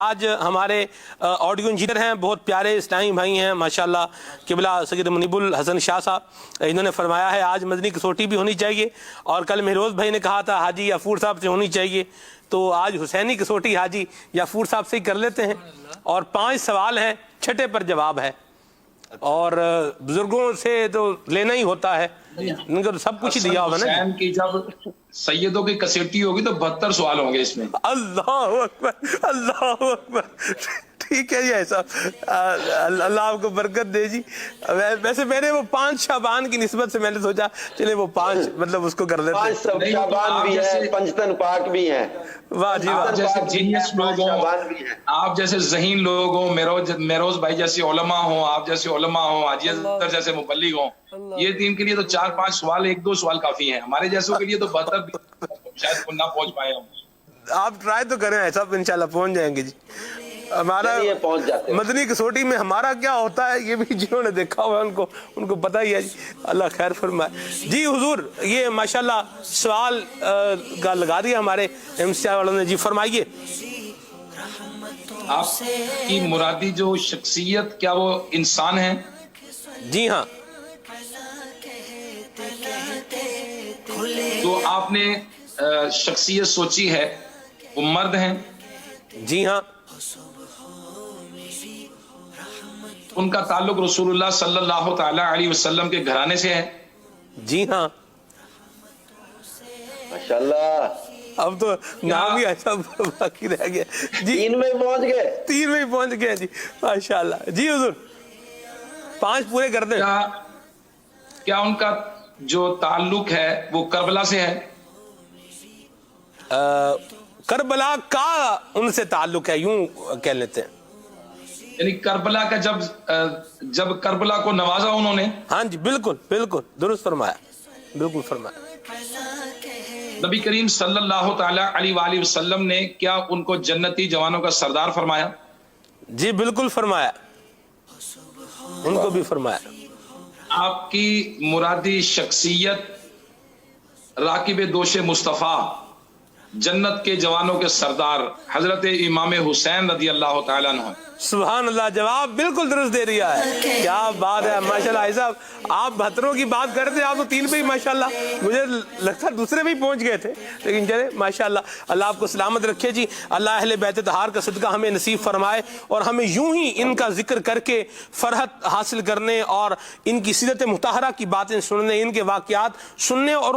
آج ہمارے audio engineer ہیں، بہت پیارے اسلامی بھائی ہیں ماشاءاللہ، قبلہ سید منیب الحسن شاہ صاحب، انہوں نے فرمایا ہے آج مدنی کسوٹی بھی ہونی چاہیے، اور کل مہروز بھائی نے کہا تھا حاجی یافور صاحب سے ہونی چاہیے، تو آج حسینی کسوٹی حاجی یافور صاحب سے ہی کر لیتے ہیں، اور 5 سوال ہیں، چھٹے پر جواب ہے، اور بزرگوں سے تو لینا ہی ہوتا ہے، ان کو تو سب کچھ ہی دیا ہوگا نا۔ حسین کی جب سیدوں کی کسیٹی ہوگی تو 72 سوال ہوں گے اس میں۔ اللہ اکبر، اللہ اکبر، ٹھیک ہے جی ایسا، اللہ آپ کو برکت دے جی۔ ویسے میں نے وہ 5 شعبان کی نسبت سے میں نے سوچا چلے وہ 5 مطلب اس کو کر لیتے ہیں۔ 5 شعبان بھی ہیں، پنجتن پاک بھی ہیں، واہ جی واہ، آپ جیسے جینیس لوگ ہوں، آپ جیسے ذہین لوگ ہوں، مہروز بھائی جیسے علماء ہوں، آپ جیسے علماء ہوں، حاجی اظہر جیسے مبلغ ہوں، یہ ٹیم کے لیے تو 4-5 سوال، 1-2 سوال کافی ہیں، ہمارے جیسوں کے لیے تو 72 شاید نہ پہنچ پائے ہم۔ آپ ٹرائی تو کریں ایسا، انشاءاللہ پہنچ جائیں گے جی۔ ہمارا مدنی کسوٹی میں ہمارا کیا ہوتا ہے یہ بھی جنہوں نے دیکھا ہوا ہے ان کو پتہ ہی ہے جی، اللہ خیر فرمائے جی۔ حضور یہ ماشاءاللہ سوال کا لگا دیا ہمارے MCI والوں نے، جی فرمائیے۔ آپ کی مرادی جو شخصیت، کیا وہ انسان ہے؟ جی ہاں۔ جو آپ نے شخصیت سوچی ہے وہ مرد ہیں؟ جی ہاں۔ ان کا تعلق رسول اللہ صلی اللہ تعالی علیہ وسلم کے گھرانے سے ہے؟ جی ہاں۔ ماشاءاللہ، اب تو نام ہی ایسا باقی رہ گیا جی۔ 3 میں پہنچ گئے، 3 میں ہی پہنچ گئے جی ماشاءاللہ جی۔ حضور 5 پورے کر دیں۔ کیا ان کا جو تعلق ہے وہ کربلا سے ہے؟ کربلا کا ان سے تعلق ہے، یوں کہہ لیتے ہیں، یعنی کربلا کا جب کربلا کو نوازا انہوں نے۔ ہاں جی بالکل بالکل درست فرمایا، بالکل فرمایا۔ نبی کریم صلی اللہ تعالی علیہ وآلہ وسلم نے کیا ان کو جنتی جوانوں کا سردار فرمایا؟ جی بالکل فرمایا، ان کو بھی فرمایا۔ آپ کی مرادی شخصیت راکب دوش مصطفیٰ، جنت کے جوانوں کے سردار حضرت امام حسین رضی اللہ تعالیٰ عنہ۔ سبحان اللہ، جواب بالکل درست دے رہا ہے، کیا بات ہے ماشاءاللہ۔ بھائی صاحب آپ 72 کی بات کرتے ہیں، آپ تو 3 پہ ہی ماشاءاللہ، مجھے لگتا ہے دوسرے بھی پہنچ گئے تھے، لیکن چلے ماشاءاللہ، اللہ آپ کو سلامت رکھے جی۔ اللہ اہل بیت طہار کا صدقہ ہمیں نصیب فرمائے، اور ہمیں یوں ہی ان کا ذکر کر کے فرحت حاصل کرنے اور ان کی سیرت مطہرہ کی باتیں سننے، ان کے واقعات سننے اور